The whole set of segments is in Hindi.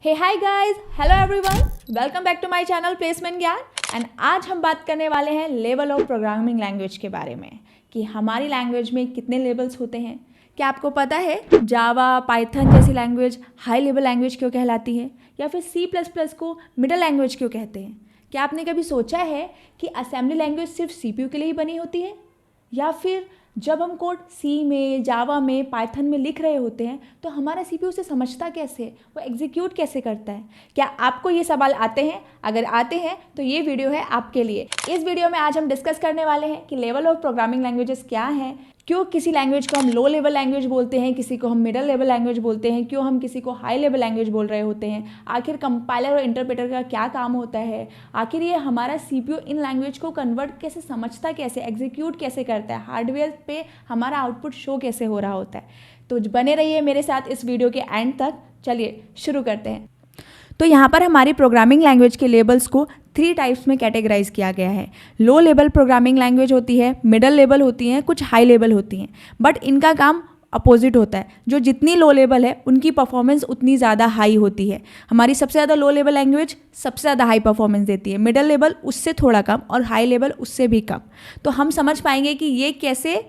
Hey hi guys, hello everyone, welcome back to my channel placement Gyan. And आज हम बात करने वाले हैं लेवल ऑफ प्रोग्रामिंग लैंग्वेज के बारे में कि हमारी लैंग्वेज में कितने लेवल्स होते हैं। क्या आपको पता है जावा, पाइथन जैसी लैंग्वेज हाई लेवल लैंग्वेज क्यों कहलाती है, या फिर C++ को मिडल लैंग्वेज क्यों कहते हैं? क्या आपने कभी सोचा है कि असेंबली लैंग्वेज सिर्फ CPU के लिए ही बनी होती है, या फिर जब हम कोड C में, जावा में, पाइथन में लिख रहे होते हैं तो हमारा CPU उसे समझता कैसे, वो एग्जीक्यूट कैसे करता है? क्या आपको ये सवाल आते हैं? अगर आते हैं तो ये वीडियो है आपके लिए। इस वीडियो में आज हम डिस्कस करने वाले हैं कि लेवल ऑफ प्रोग्रामिंग लैंग्वेजेस क्या हैं, क्यों किसी लैंग्वेज को हम लो लेवल लैंग्वेज बोलते हैं, किसी को हम मिडल लेवल लैंग्वेज बोलते हैं, क्यों हम किसी को हाई लेवल लैंग्वेज बोल रहे होते हैं, आखिर कंपाइलर और इंटरप्रेटर का क्या काम होता है, आखिर ये हमारा CPU इन लैंग्वेज को कन्वर्ट कैसे समझता, कैसे एग्जीक्यूट कैसे करता है, हार्डवेयर पे हमारा आउटपुट शो कैसे हो रहा होता है। तो बने रहिए मेरे साथ इस वीडियो के एंड तक। चलिए शुरू करते हैं। तो यहाँ पर हमारी प्रोग्रामिंग लैंग्वेज के लेबल्स को 3 टाइप्स में कैटेगराइज किया गया है। लो लेवल प्रोग्रामिंग लैंग्वेज होती है, मिडल लेवल होती हैं, कुछ हाई लेवल होती हैं, बट इनका काम अपोजिट होता है। जो जितनी लो लेवल है उनकी परफॉर्मेंस उतनी ज़्यादा हाई होती है। हमारी सबसे ज़्यादा लो लेवल लैंग्वेज सबसे ज़्यादा हाई परफॉर्मेंस देती है, मिडल लेवल उससे थोड़ा कम और हाई लेवल उससे भी कम। तो हम समझ पाएंगे कि ये कैसे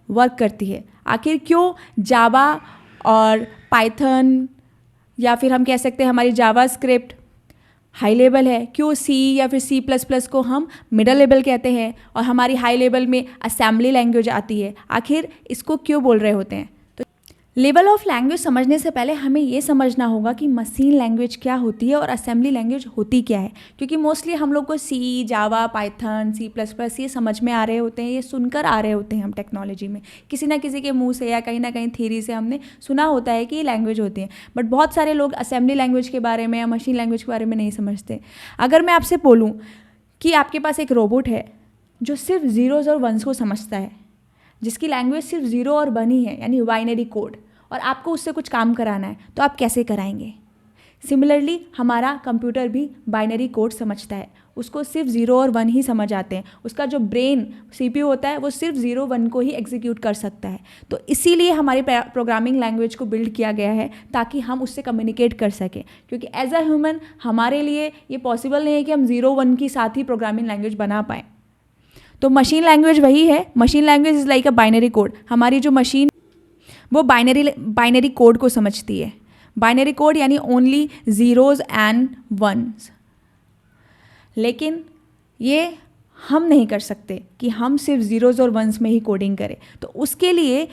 वर्क करती है। आखिर क्यों जावा और पाइथन, या फिर हम कह सकते हैं हमारी जावा स्क्रिप्ट हाई लेवल है, क्यों C या फिर C++ को हम मिडल लेवल कहते हैं और हमारी हाई लेवल में असेंबली लैंग्वेज आती है, आखिर इसको क्यों बोल रहे होते हैं। तो लेवल ऑफ लैंग्वेज समझने से पहले हमें ये समझना होगा कि मशीन लैंग्वेज क्या होती है और असेंबली लैंग्वेज होती क्या है, क्योंकि मोस्टली हम लोग को C, जावा, पाइथन, C++ ये समझ में आ रहे होते हैं, ये सुनकर आ रहे होते हैं हम टेक्नोलॉजी में, किसी ना किसी के मुंह से या कहीं ना कहीं थ्योरी से हमने सुना होता है कि ये लैंग्वेज होती है। बट बहुत सारे लोग असेंबली लैंग्वेज के बारे में या मशीन लैंग्वेज के बारे में नहीं समझते। अगर मैं आपसे बोलूँ कि आपके पास एक रोबोट है जो सिर्फ ज़ीरोज़ और वंस को समझता है, जिसकी लैंग्वेज सिर्फ 0 और 1 ही है, यानी बाइनरी कोड, और आपको उससे कुछ काम कराना है, तो आप कैसे कराएंगे? सिमिलरली हमारा कंप्यूटर भी बाइनरी कोड समझता है, उसको सिर्फ 0 और 1 ही समझ आते हैं। उसका जो ब्रेन CPU होता है वो सिर्फ 0 1 को ही एग्जीक्यूट कर सकता है। तो इसीलिए हमारी प्रोग्रामिंग लैंग्वेज को बिल्ड किया गया है ताकि हम उससे कम्युनिकेट कर सकें, क्योंकि एज अ ह्यूमन हमारे लिए ये पॉसिबल नहीं है कि हम 0 1 के साथ ही प्रोग्रामिंग लैंग्वेज बना पाएँ। तो मशीन लैंग्वेज वही है। Machine language is like a binary code. हमारी जो मशीन वो बाइनरी कोड को समझती है। बाइनरी कोड यानी ओनली ज़ीरोज़ एंड वंस। लेकिन ये हम नहीं कर सकते कि हम सिर्फ ज़ीरोज़ और वंस में ही कोडिंग करें, तो उसके लिए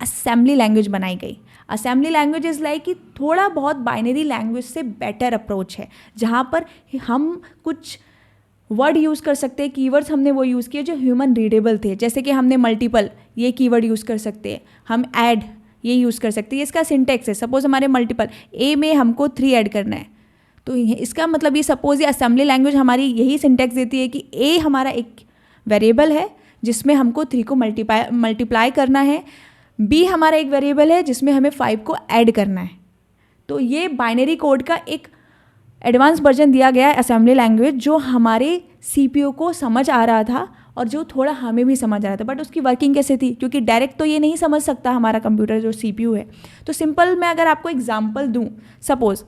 असेंबली लैंग्वेज बनाई गई। असेंबली लैंग्वेज इज़ लाइक कि थोड़ा बहुत बाइनरी लैंग्वेज से बेटर अप्रोच है, जहाँ पर हम कुछ वर्ड यूज़ कर सकते हैं, कीवर्ड्स हमने वो यूज़ किए जो ह्यूमन रीडेबल थे, जैसे कि हमने मल्टीपल ये कीवर्ड यूज़ कर सकते हैं, हम ऐड ये यूज़ कर सकते हैं। इसका सिंटेक्स है, सपोज हमारे मल्टीपल A में हमको 3 ऐड करना है, तो इसका मतलब ये सपोज ये असेंबली लैंग्वेज हमारी यही सिंटेक्स देती है कि A हमारा एक वेरिएबल है जिसमें हमको 3 को मल्टीप्लाई करना है, B हमारा एक वेरिएबल है जिसमें हमें 5 को ऐड करना है। तो ये बाइनरी कोड का एक एडवांस वर्जन दिया गया है असेंबली लैंग्वेज, जो हमारे CPU को समझ आ रहा था और जो थोड़ा हमें भी समझ आ रहा था। बट उसकी वर्किंग कैसे थी, क्योंकि डायरेक्ट तो ये नहीं समझ सकता हमारा कंप्यूटर जो CPU है। तो सिंपल मैं अगर आपको एग्जांपल दूं, सपोज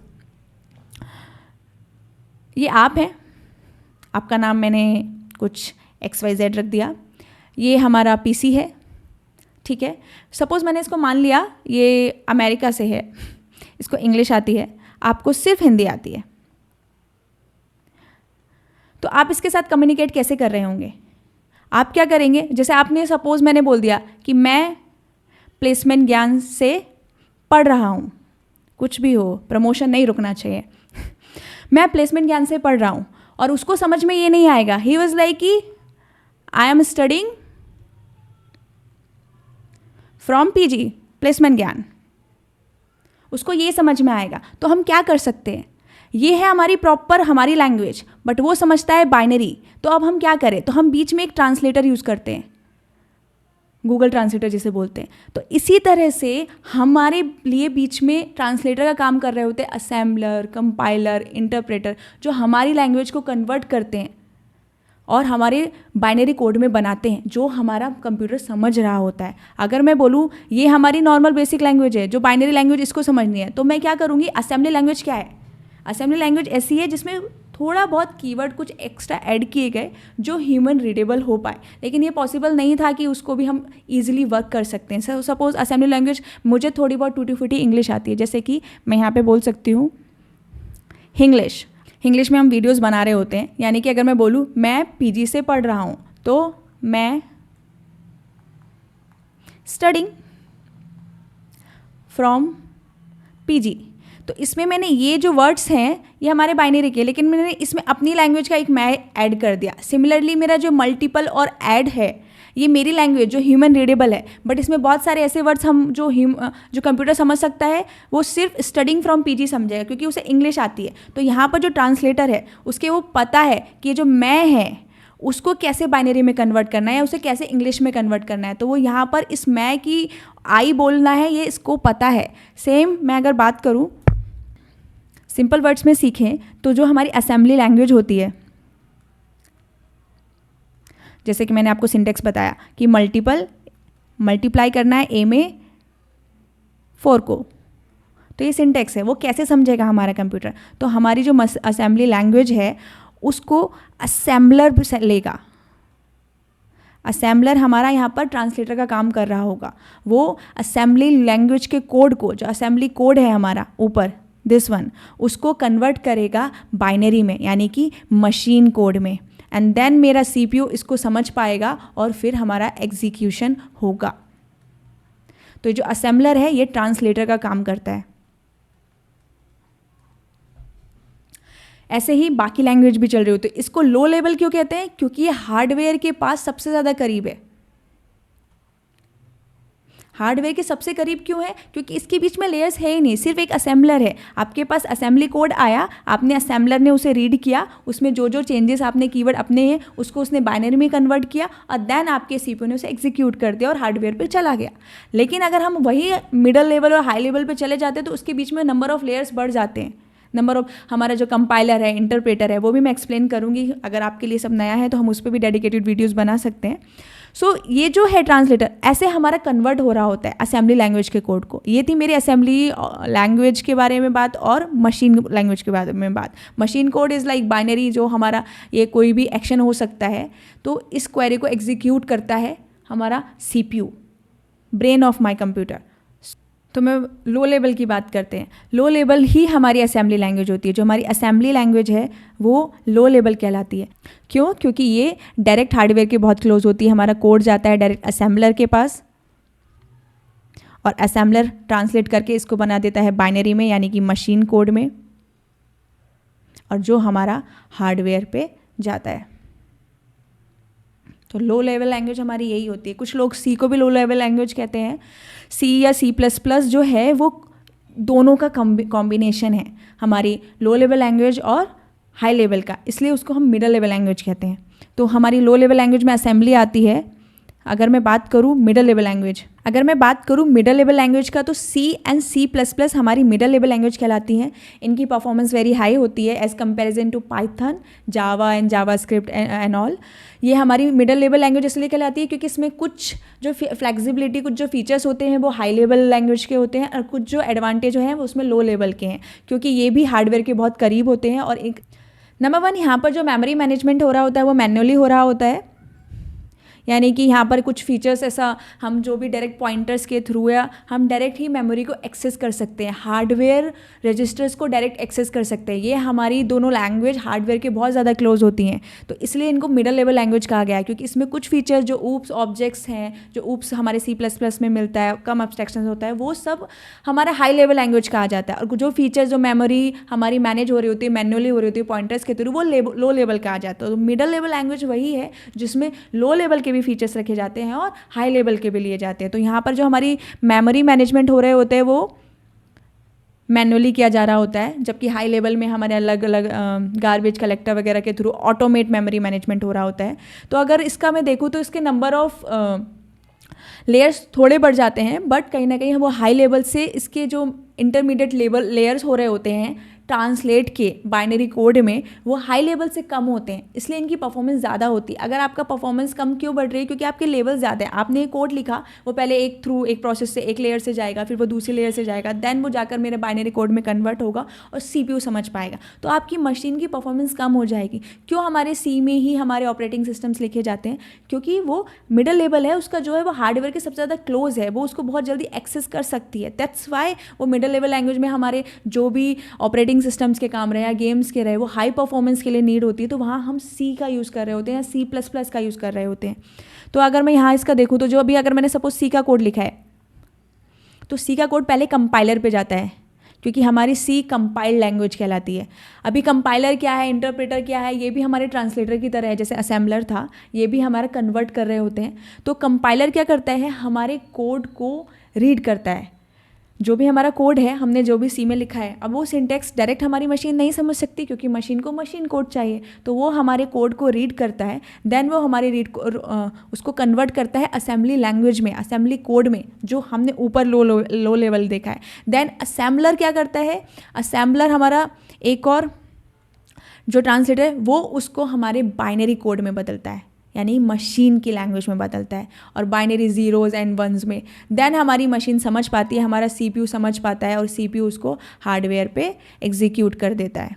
ये आप हैं, आपका नाम मैंने कुछ XYZ रख दिया, ये हमारा PC है, ठीक है। सपोज मैंने इसको मान लिया ये अमेरिका से है, इसको इंग्लिश आती है, आपको सिर्फ हिंदी आती है, तो आप इसके साथ कम्युनिकेट कैसे कर रहे होंगे? आप क्या करेंगे? जैसे आपने सपोज मैंने बोल दिया कि मैं प्लेसमेंट ज्ञान से पढ़ रहा हूँ, कुछ भी हो, प्रमोशन नहीं रुकना चाहिए मैं प्लेसमेंट ज्ञान से पढ़ रहा हूँ, और उसको समझ में ये नहीं आएगा। ही वॉज लाइक कि I am studying from PG placement ज्ञान, उसको ये समझ में आएगा। तो हम क्या कर सकते हैं? ये है हमारी प्रॉपर हमारी लैंग्वेज, बट वो समझता है बाइनरी। तो अब हम क्या करें? तो हम बीच में एक ट्रांसलेटर यूज़ करते हैं, गूगल ट्रांसलेटर जिसे बोलते हैं। तो इसी तरह से हमारे लिए बीच में ट्रांसलेटर का काम कर रहे होते हैं असेंबलर, कंपाइलर, इंटरप्रेटर, जो हमारी लैंग्वेज को कन्वर्ट करते हैं और हमारे बाइनरी कोड में बनाते हैं, जो हमारा कंप्यूटर समझ रहा होता है। अगर मैं बोलूँ ये हमारी नॉर्मल बेसिक लैंग्वेज है, जो बाइनरी लैंग्वेज इसको समझनी है, तो मैं क्या करूँगी? असेंबली लैंग्वेज क्या है? असेंबली लैंग्वेज ऐसी है जिसमें थोड़ा बहुत कीवर्ड कुछ एक्स्ट्रा ऐड किए गए जो ह्यूमन रीडेबल हो पाए, लेकिन ये पॉसिबल नहीं था कि उसको भी हम इजीली वर्क कर सकते हैं। सपोज असेंबली लैंग्वेज मुझे थोड़ी बहुत टूटी फूटी इंग्लिश आती है, जैसे कि मैं यहाँ पे बोल सकती हूँ इंग्लिश में हम वीडियोस बना रहे होते हैं, यानी कि अगर मैं बोलूँ मैं पीजी से पढ़ रहा हूँ तो मैं स्टडिंग फ्रॉम पीजी, तो इसमें मैंने ये जो वर्ड्स हैं ये हमारे बाइनरी के, लेकिन मैंने इसमें अपनी लैंग्वेज का एक मैं ऐड कर दिया। सिमिलरली मेरा जो मल्टीपल और ऐड है ये मेरी लैंग्वेज जो ह्यूमन रीडेबल है, बट इसमें बहुत सारे ऐसे वर्ड्स हम जो कंप्यूटर समझ सकता है वो सिर्फ स्टडिंग फ्रॉम पीजी समझेगा क्योंकि उसे इंग्लिश आती है। तो यहाँ पर जो ट्रांसलेटर है उसके वो पता है कि जो मैं है उसको कैसे बाइनरी में कन्वर्ट करना है, उसे कैसे इंग्लिश में कन्वर्ट करना है, तो वो यहाँ पर इस मैं की आई बोलना है ये इसको पता है। सेम मैं अगर बात करूँ सिंपल वर्ड्स में सीखें तो जो हमारी असेंबली लैंग्वेज होती है, जैसे कि मैंने आपको सिंटेक्स बताया कि मल्टीप्लाई करना है ए में 4 को, तो ये सिंटेक्स है, वो कैसे समझेगा हमारा कंप्यूटर। तो हमारी जो असेंबली लैंग्वेज है उसको असेंबलर से लेगा, असेंबलर हमारा यहाँ पर ट्रांसलेटर का काम कर रहा होगा। वो असेंबली लैंग्वेज के कोड को, जो असेंबली कोड है हमारा ऊपर दिस वन, उसको कन्वर्ट करेगा बाइनरी में यानी कि मशीन कोड में, एंड देन मेरा सीपीयू इसको समझ पाएगा और फिर हमारा एग्जीक्यूशन होगा। तो जो असेंबलर है ये ट्रांसलेटर का काम करता है। ऐसे ही बाकी लैंग्वेज भी चल रही होती है। इसको लो लेवल क्यों कहते हैं? क्योंकि ये हार्डवेयर के पास सबसे ज़्यादा करीब है। हार्डवेयर के सबसे करीब क्यों है? क्योंकि इसके बीच में लेयर्स है ही नहीं, सिर्फ एक असेंबलर है। आपके पास असेंबली कोड आया, आपने असेंबलर ने उसे रीड किया, उसमें जो जो चेंजेस आपने कीवर्ड अपने हैं उसको उसने बाइनरी में कन्वर्ट किया और देन आपके सीपीयू ने उसे एग्जीक्यूट कर दिया और हार्डवेयर पे चला गया। लेकिन अगर हम वही मिडल लेवल और हाई लेवल पे चले जाते हैं तो उसके बीच में नंबर ऑफ लेयर्स बढ़ जाते हैं। नंबर ऑफ हमारा जो कंपाइलर है, इंटरप्रेटर है, वो भी मैं एक्सप्लेन करूँगी। अगर आपके लिए सब नया है तो हम उस पर भी डेडिकेटेड वीडियोज़ बना सकते हैं। सो ये जो है ट्रांसलेटर, ऐसे हमारा कन्वर्ट हो रहा होता है असेंबली लैंग्वेज के कोड को। ये थी मेरी असेंबली लैंग्वेज के बारे में बात और मशीन लैंग्वेज के बारे में बात। Machine code is like binary, जो हमारा ये कोई भी एक्शन हो सकता है तो इस क्वेरी को एग्जीक्यूट करता है हमारा CPU, brain of my computer. तो मैं लो लेवल की बात करते हैं। लो लेवल ही हमारी असेंबली लैंग्वेज होती है। जो हमारी असेंबली लैंग्वेज है वो लो लेवल कहलाती है। क्यों? क्योंकि ये डायरेक्ट हार्डवेयर के बहुत क्लोज होती है। हमारा कोड जाता है डायरेक्ट असेंबलर के पास और असेंबलर ट्रांसलेट करके इसको बना देता है बाइनरी में यानी कि मशीन कोड में, और जो हमारा हार्डवेयर पे जाता है। तो लो लेवल लैंग्वेज हमारी यही होती है। कुछ लोग सी को भी लो लेवल लैंग्वेज कहते हैं। सी या C++ जो है वो दोनों का कॉम्बिनेशन है, हमारी लो लेवल लैंग्वेज और हाई लेवल का, इसलिए उसको हम मिडल लेवल लैंग्वेज कहते हैं। तो हमारी लो लेवल लैंग्वेज में असेंबली आती है। अगर मैं बात करूँ मिडल लेवल लैंग्वेज का तो C एंड C++ हमारी मिडल लेवल लैंग्वेज कहलाती हैं। इनकी परफॉर्मेंस वेरी हाई होती है as comparison to Python, Java and JavaScript and all. ये हमारी मिडल लेवल लैंग्वेज इसलिए कहलाती है क्योंकि इसमें कुछ जो फ्लेक्सिबिलिटी, कुछ जो फीचर्स होते हैं वो हाई लेवल लैंग्वेज के होते हैं और कुछ जो एडवांटेज हैं वो उसमें लो लेवल के हैं, क्योंकि ये भी हार्डवेयर के बहुत करीब होते हैं। और एक नंबर 1 यहाँ पर जो मेमोरी मैनेजमेंट हो रहा होता है वो मैन्युअली हो रहा होता है, यानी कि यहाँ पर कुछ फीचर्स ऐसा हम जो भी डायरेक्ट पॉइंटर्स के थ्रू या हम डायरेक्ट ही मेमोरी को एक्सेस कर सकते हैं, हार्डवेयर रजिस्टर्स को डायरेक्ट एक्सेस कर सकते हैं। ये हमारी दोनों लैंग्वेज हार्डवेयर के बहुत ज़्यादा क्लोज होती हैं, तो इसलिए इनको मिडल लेवल लैंग्वेज कहा गया है। क्योंकि इसमें कुछ फीचर्स जो ऊप्स ऑब्जेक्ट्स हैं, जो ऊप्स हमारे C++ में मिलता है, कम एब्स्ट्रैक्शन होता है, वो सब हमारा हाई लेवल लैंग्वेज कहा जाता है। और जो फीचर्स जो मेमोरी हमारी मैनेज हो रही होती है, मैन्युअली हो रही होती है पॉइंटर्स के थ्रू, वो लो लेवल कहा जाता है। तो मिडल लेवल लैंग्वेज वही है जिसमें लो लेवल के भी फीचर्स रखे जाते हैं और हाई लेवल के भी लिए जाते हैं। तो यहाँ पर जो हमारी मेमोरी मैनेजमेंट हो रहे होते हैं वो मैन्युअली किया जा रहा होता है, जबकि हाई लेवल में हमारे अलग अलग गार्बेज कलेक्टर वगैरह के थ्रू ऑटोमेट मेमोरी मैनेजमेंट हो रहा होता है। तो अगर इसका मैं देखूँ तो इसके नंबर ऑफ लेयर्स थोड़े बढ़ जाते हैं, बट कहीं ना कहीं वो हाई लेवल से इसके जो इंटरमीडिएट लेवल लेयर्स हो रहे होते हैं ट्रांसलेट के बाइनरी कोड में वो हाई लेवल से कम होते हैं, इसलिए इनकी परफॉर्मेंस ज़्यादा होती है। अगर आपका परफॉर्मेंस कम क्यों बढ़ रही है? क्योंकि आपके लेवल ज़्यादा है। आपने एक कोड लिखा, वो पहले एक प्रोसेस से एक लेयर से जाएगा, फिर वो दूसरी लेयर से जाएगा, देन वो जाकर मेरे बाइनरी कोड में कन्वर्ट होगा और CPU समझ पाएगा। तो आपकी मशीन की परफॉर्मेंस कम हो जाएगी। क्यों हमारे C में ही हमारे ऑपरेटिंग सिस्टम्स लिखे जाते हैं? क्योंकि वो मिडल लेवल है, उसका जो है वो हार्डवेयर के सबसे ज़्यादा क्लोज है, वो उसको बहुत जल्दी एक्सेस कर सकती है। दैट्स वाई वो मिडल लेवल लैंग्वेज में हमारे जो भी ऑपरेटिंग सिस्टम्स के काम रहे या गेम्स के रहे, वो हाई परफॉर्मेंस के लिए नीड होती है। तो वहाँ हम C का यूज़ कर रहे होते हैं या C++ का यूज़ कर रहे होते हैं। तो अगर मैं यहाँ इसका देखूँ तो जो अभी अगर मैंने सपोज C का कोड लिखा है, तो C का कोड पहले कंपाइलर पे जाता है, क्योंकि हमारी C कंपाइल्ड लैंग्वेज कहलाती है। अभी कंपाइलर क्या है, इंटरप्रेटर क्या है, ये भी हमारे ट्रांसलेटर की तरह है। जैसे असेंबलर था, ये भी हमारा कन्वर्ट कर रहे होते हैं। तो कंपाइलर क्या करता है, हमारे कोड को रीड करता है। जो भी हमारा कोड है, हमने जो भी C में लिखा है, अब वो सिंटेक्स डायरेक्ट हमारी मशीन नहीं समझ सकती, क्योंकि मशीन को मशीन कोड चाहिए। तो वो हमारे कोड को रीड करता है, देन वो हमारे उसको कन्वर्ट करता है असेंबली लैंग्वेज में, असेंबली कोड में, जो हमने ऊपर लो लेवल देखा है। देन असेंबलर क्या करता है, असेंबलर हमारा एक और जो ट्रांसलेटर है, वो उसको हमारे बाइनरी कोड में बदलता है, यानी मशीन की लैंग्वेज में बदलता है, और बाइनरी ज़ीरोज़ एंड वंस में। देन हमारी मशीन समझ पाती है, हमारा CPU समझ पाता है, और CPU उसको हार्डवेयर पे एग्जीक्यूट कर देता है।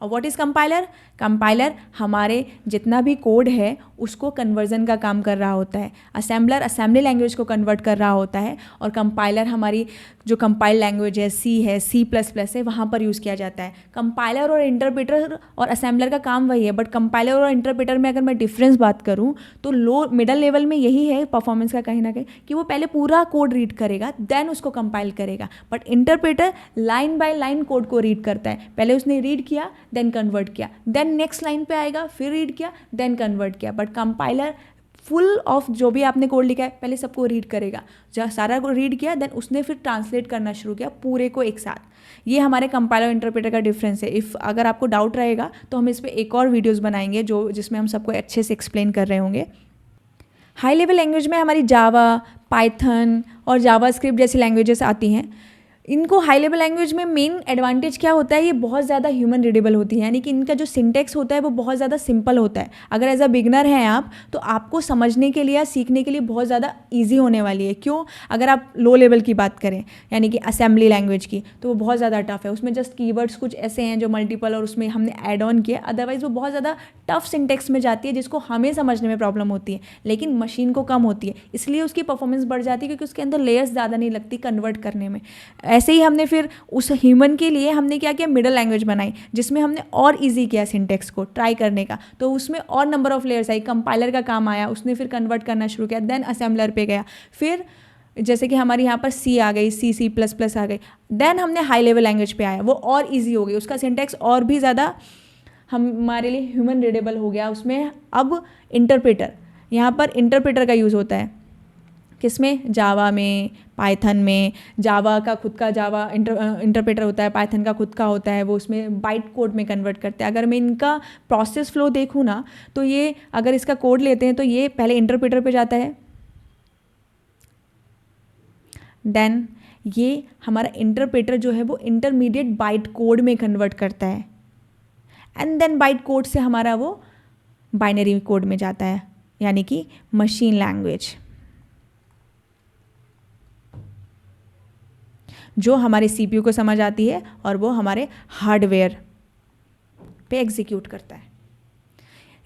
और व्हाट इज़ कंपाइलर? कंपाइलर हमारे जितना भी कोड है उसको कन्वर्जन का काम कर रहा होता है। असेंबलर असेंबली लैंग्वेज को कन्वर्ट कर रहा होता है, और कंपाइलर हमारी जो कंपाइल लैंग्वेज है, C है, C++ है, वहाँ पर यूज़ किया जाता है। कंपाइलर और इंटरप्रेटर और असेंबलर का काम वही है, बट कंपाइलर और इंटरप्रेटर में अगर मैं डिफरेंस बात करूँ तो मिडल लेवल में यही है परफॉर्मेंस का कहीं ना कहीं, कि वो पहले पूरा कोड रीड करेगा, देन उसको कंपाइल करेगा। But interpreter line by line code को रीड करता है, पहले उसने रीड किया, देन कन्वर्ट किया, देन नेक्स्ट लाइन पे आएगा, फिर रीड किया, देन कन्वर्ट किया। बट कंपाइलर फुल ऑफ जो भी आपने कोड लिखा है, पहले सबको रीड करेगा, जहाँ सारा को रीड किया, देन उसने फिर ट्रांसलेट करना शुरू किया पूरे को एक साथ। ये हमारे कंपाइलर और इंटरप्रेटर का डिफरेंस है। अगर आपको डाउट रहेगा तो हम इस पर एक और वीडियोस बनाएंगे जिसमें हम सबको अच्छे से एक्सप्लेन कर रहे होंगे। हाई लेवल लैंग्वेज में हमारी जावा, पाइथन और जावास्क्रिप्ट जैसी लैंग्वेजेस आती हैं। इनको हाई लेवल लैंग्वेज में मेन एडवांटेज क्या होता है, ये बहुत ज़्यादा ह्यूमन रीडेबल होती है, यानी कि इनका जो सिंटेक्स होता है वो बहुत ज़्यादा सिंपल होता है। अगर एज अ बिगनर हैं आप, तो आपको समझने के लिए या सीखने के लिए बहुत ज़्यादा ईजी होने वाली है। क्यों? अगर आप लो लेवल की बात करें, यानी कि असेंबली लैंग्वेज की, तो वो बहुत ज़्यादा टफ है। उसमें जस्ट कीवर्ड्स कुछ ऐसे हैं जो मल्टीपल और उसमें हमने ऐड ऑन किया, अदरवाइज वो बहुत ज़्यादा टफ सिंटेक्स में जाती है, जिसको हमें समझने में प्रॉब्लम होती है, लेकिन मशीन को कम होती है, इसलिए उसकी परफॉर्मेंस बढ़ जाती है, क्योंकि उसके अंदर लेयर्स ज़्यादा नहीं लगती कन्वर्ट करने में। ऐसे ही हमने फिर उस ह्यूमन के लिए हमने क्या किया, मिडल लैंग्वेज बनाई, जिसमें हमने और इजी किया सिंटेक्स को ट्राई करने का। तो उसमें और number of layers I, compiler का काम आया, उसने फिर कन्वर्ट करना शुरू किया, देन असेंबलर पे गया, फिर जैसे कि हमारी यहाँ पर C आ गई, C++ आ गई, देन हमने हाई लेवल लैंग्वेज पे आया, वो और इजी हो गई, उसका सिंटेक्स और भी ज़्यादा हमारे लिए ह्यूमन रीडेबल हो गया। उसमें अब इंटरप्रेटर, यहाँ पर इंटरप्रेटर का यूज़ होता है, किसमें? जावा में, पाइथन में। जावा का खुद का जावा इंटरप्रेटर होता है, पाइथन का खुद का होता है, वो उसमें बाइट कोड में कन्वर्ट करते हैं। अगर मैं इनका प्रोसेस फ्लो देखूँ ना, तो ये अगर इसका कोड लेते हैं तो ये पहले इंटरप्रेटर पे जाता है, देन ये हमारा इंटरप्रेटर जो है वो इंटरमीडिएट बाइट कोड में कन्वर्ट करता है, एंड देन बाइट कोड से हमारा वो बाइनरी कोड में जाता है, यानी कि मशीन लैंग्वेज, जो हमारे CPU को समझ आती है और वो हमारे हार्डवेयर पे एग्जीक्यूट करता है।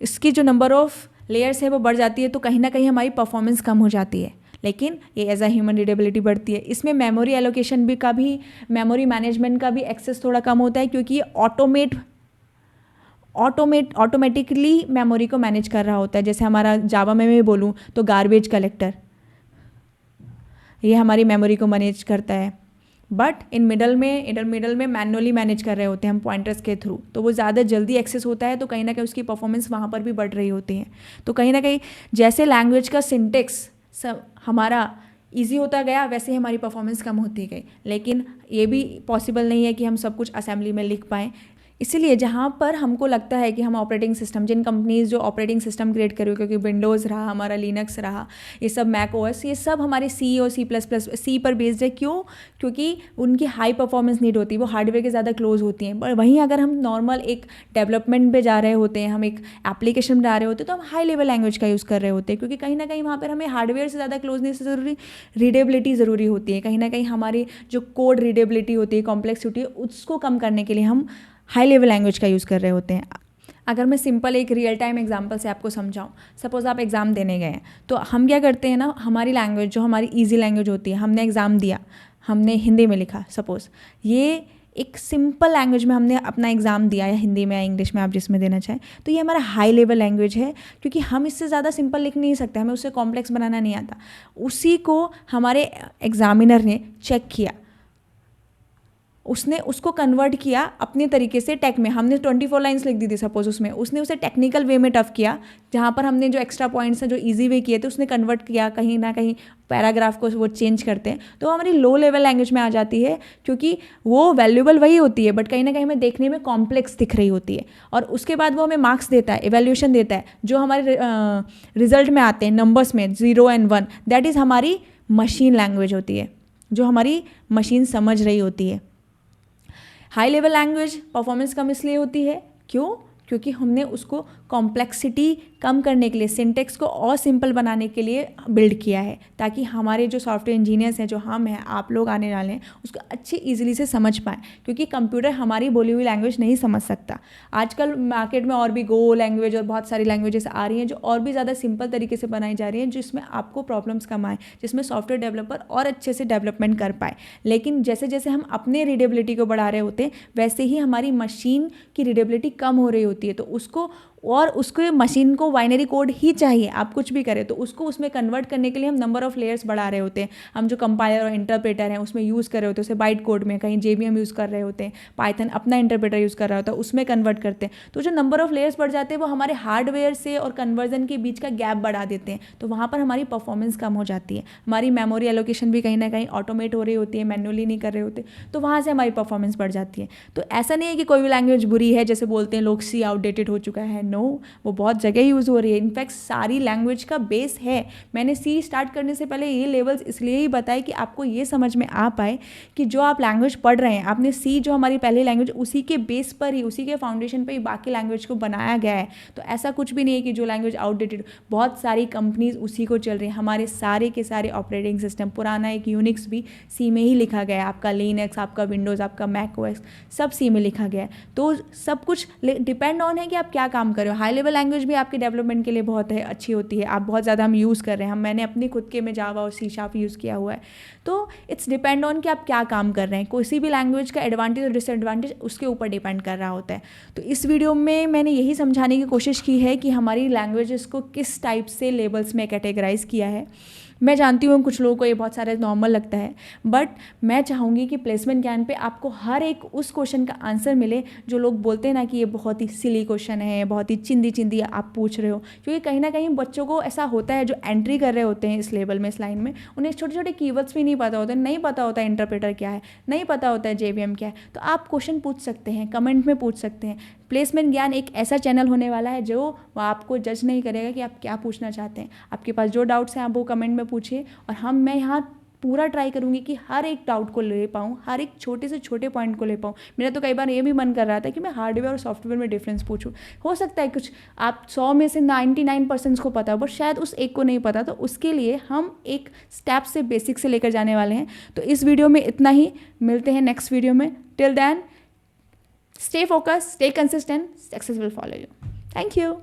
इसकी जो नंबर ऑफ लेयर्स है वो बढ़ जाती है, तो कहीं ना कहीं हमारी परफॉर्मेंस कम हो जाती है, लेकिन ये एज अ ह्यूमन रीडेबिलिटी बढ़ती है। इसमें मेमोरी एलोकेशन भी मेमोरी मैनेजमेंट का भी एक्सेस थोड़ा कम होता है, क्योंकि ये ऑटोमेटिकली मेमोरी को मैनेज कर रहा होता है। जैसे हमारा जावा में मैं बोलूँ तो गार्बेज कलेक्टर, ये हमारी मेमोरी को मैनेज करता है, बट मिडल में मैनुअली मैनेज कर रहे होते हैं हम पॉइंटर्स के थ्रू, तो वो ज़्यादा जल्दी एक्सेस होता है, तो कहीं ना कहीं उसकी परफॉर्मेंस वहाँ पर भी बढ़ रही होती है। तो कहीं ना कहीं जैसे लैंग्वेज का सिंटेक्स हमारा ईजी होता गया, वैसे ही हमारी परफॉर्मेंस कम होती गई। लेकिन ये भी पॉसिबल नहीं है कि हम सब कुछ असेंबली में लिख पाएँ, इसीलिए जहाँ पर हमको लगता है कि हम ऑपरेटिंग सिस्टम, जिन कंपनीज जो ऑपरेटिंग सिस्टम क्रिएट करी, क्योंकि विंडोज़ रहा, हमारा लिनक्स रहा, ये सब मैक ओएस, ये सब हमारे सी और C++ पर बेस्ड है। क्यों? क्योंकि उनकी हाई परफॉर्मेंस नीड होती है, वो हार्डवेयर के ज़्यादा क्लोज होती हैं। पर वहीं अगर हम नॉर्मल एक डेवलपमेंट पे जा रहे होते हैं, हम एक एप्लीकेशन बना रहे होते हैं, तो हम हाई लेवल लैंग्वेज का यूज़ कर रहे होते हैं, क्योंकि कहीं ना कहीं वहाँ पर हमें हार्डवेयर से ज़्यादा क्लोजनेस ज़रूरी, रीडेबिलिटी ज़रूरी होती है। कहीं ना कहीं हमारी जो कोड रीडेबिलिटी होती है, कॉम्प्लेक्सिटी, उसको कम करने के लिए हम हाई लेवल लैंग्वेज का यूज़ कर रहे होते हैं। अगर मैं सिंपल एक रियल टाइम एग्जांपल से आपको समझाऊं, सपोज़ आप एग्ज़ाम देने गए हैं, तो हम क्या करते हैं ना, हमारी लैंग्वेज जो हमारी इजी लैंग्वेज होती है, हमने एग्ज़ाम दिया, हमने हिंदी में लिखा, सपोज़ ये एक सिंपल लैंग्वेज में हमने अपना एग्ज़ाम दिया, या हिंदी में या इंग्लिश में, आप जिसमें देना चाहें, तो ये हमारा हाई लेवल लैंग्वेज है, क्योंकि हम इससे ज़्यादा सिंपल लिख नहीं सकते, हमें उससे कॉम्प्लेक्स बनाना नहीं आता। उसी को हमारे एग्ज़ामिनर ने चेक किया, उसने उसको कन्वर्ट किया अपने तरीके से टेक में। हमने 24 लाइन्स लिख दी थी सपोज, उसमें उसने उसे टेक्निकल वे में टफ किया, जहाँ पर हमने जो एक्स्ट्रा पॉइंट्स हैं जो इजी वे किए थे, उसने कन्वर्ट किया, कहीं ना कहीं पैराग्राफ को वो चेंज करते हैं, तो हमारी लो लेवल लैंग्वेज में आ जाती है, क्योंकि वो वैल्यूएबल वही होती है, बट कहीं ना कहीं हमें देखने में कॉम्प्लेक्स दिख रही होती है। और उसके बाद वो हमें मार्क्स देता है, एवेल्यूशन देता है, जो हमारे रिजल्ट में आते हैं नंबर्स में 0 और 1, दैट इज़ हमारी मशीन लैंग्वेज होती है, जो हमारी मशीन समझ रही होती है। हाई लेवल लैंग्वेज परफॉर्मेंस कम इसलिए होती है, क्यों? क्योंकि हमने उसको कॉम्प्लेक्सिटी कम करने के लिए, सिंटेक्स को और सिंपल बनाने के लिए बिल्ड किया है, ताकि हमारे जो सॉफ्टवेयर इंजीनियर्स हैं, जो हम हैं, आप लोग आने वाले हैं, उसको अच्छी ईजिली से समझ पाएँ, क्योंकि कंप्यूटर हमारी बोली हुई लैंग्वेज नहीं समझ सकता। आजकल मार्केट में और भी गो लैंग्वेज और बहुत सारी लैंग्वेजेस आ रही हैं, जो और भी ज़्यादा सिंपल तरीके से बनाई जा रही हैं, जिसमें आपको प्रॉब्लम्स कम आए, जिसमें सॉफ्टवेयर डेवलपर और अच्छे से डेवलपमेंट कर पाए। लेकिन जैसे जैसे हम अपने रीडेबिलिटी को बढ़ा रहे होते हैं, वैसे ही हमारी मशीन की रीडेबिलिटी कम हो रही होती है, तो उसको मशीन को बाइनरी कोड ही चाहिए, आप कुछ भी करें, तो उसको उसमें कन्वर्ट करने के लिए हम नंबर ऑफ़ लेयर्स बढ़ा रहे होते हैं। हम जो कंपाइलर और इंटरप्रेटर हैं उसमें यूज़ कर रहे होते हैं, उसे बाइट कोड में, कहीं JVM यूज़ कर रहे होते हैं, पाइथन अपना इंटरप्रेटर यूज़ कर रहा होता है, उसमें कन्वर्ट करते हैं। तो जो नंबर ऑफ़ लेयर्स बढ़ जाते हैं, वो हमारे हार्डवेयर से और कन्वर्जन के बीच का गैप बढ़ा देते हैं, तो वहाँ पर हमारी परफॉर्मेंस कम हो जाती है। हमारी मेमोरी एलोकेशन भी कहीं ना कहीं ऑटोमेट हो रही होती है, मैनुअली नहीं कर रहे होते, तो वहाँ से हमारी परफॉर्मेंस बढ़ जाती है। तो ऐसा नहीं है कि कोई भी लैंग्वेज बुरी है, जैसे बोलते हैं लोग सी आउटडेटेड हो चुका है, नो, वो बहुत जगह यूज़ हो रही है। इनफैक्ट सारी लैंग्वेज का बेस है। मैंने सी स्टार्ट करने से पहले ये लेवल्स इसलिए ही बताए कि आपको ये समझ में आ पाए कि जो आप लैंग्वेज पढ़ रहे हैं, आपने सी जो हमारी पहली लैंग्वेज, उसी के बेस पर ही, उसी के फाउंडेशन पर ही बाकी लैंग्वेज को बनाया गया है। तो ऐसा कुछ भी नहीं है कि जो लैंग्वेज आउटडेटेड, बहुत सारी कंपनीज उसी को चल रही हैं। हमारे सारे के सारे ऑपरेटिंग सिस्टम, पुराना एक यूनिक्स भी सी में ही लिखा गया है, आपका लिनक्स, आपका विंडोज़, आपका मैक ओएस, सब सी में लिखा गया है। तो सब कुछ डिपेंड ऑन है कि आप क्या काम कर रहे हो। हाई लेवल लैंग्वेज भी आपके डेवलपमेंट के लिए बहुत है, अच्छी होती है, आप बहुत ज़्यादा हम यूज़ कर रहे हैं, मैंने अपनी खुद के में जावा और C# यूज़ किया हुआ है। तो इट्स डिपेंड ऑन कि आप क्या काम कर रहे हैं। किसी भी लैंग्वेज का एडवांटेज और डिसएडवांटेज उसके ऊपर डिपेंड कर रहा होता है। तो इस वीडियो में मैंने यही समझाने की कोशिश की है कि हमारी लैंग्वेजेस को किस टाइप से लेवल्स में कैटेगराइज किया है। मैं जानती हूँ कुछ लोगों को ये बहुत सारे नॉर्मल लगता है, बट मैं चाहूँगी कि प्लेसमेंट ज्ञान पे आपको हर एक उस क्वेश्चन का आंसर मिले जो लोग बोलते हैं ना कि ये बहुत ही सिली क्वेश्चन है, बहुत ही चिंदी आप पूछ रहे हो। क्योंकि कहीं ना कहीं बच्चों को ऐसा होता है, जो एंट्री कर रहे होते हैं इस लेवल में, इस लाइन में, उन्हें छोटे छोटे कीवर्ड्स भी नहीं पता होते, नहीं पता होता है इंटरप्रेटर क्या है, नहीं पता होता है JVM क्या है। तो आप क्वेश्चन पूछ सकते हैं, कमेंट में पूछ सकते हैं। प्लेसमेंट ज्ञान एक ऐसा चैनल होने वाला है जो आपको जज नहीं करेगा कि आप क्या पूछना चाहते हैं। आपके पास जो डाउट्स हैं आप वो कमेंट में पूछिए, और मैं यहाँ पूरा ट्राई करूँगी कि हर एक डाउट को ले पाऊँ, हर एक छोटे से छोटे पॉइंट को ले पाऊँ। मेरा तो कई बार ये भी मन कर रहा था कि मैं हार्डवेयर और सॉफ्टवेयर में डिफरेंस पूछूँ। हो सकता है कुछ आप 100 में से 99% को पता हो, बट शायद उस एक को नहीं पता, तो उसके लिए हम एक स्टेप से, बेसिक से लेकर जाने वाले हैं। तो इस वीडियो में इतना ही, मिलते हैं नेक्स्ट वीडियो में। Till then, stay focused, stay consistent, success will follow you. Thank you.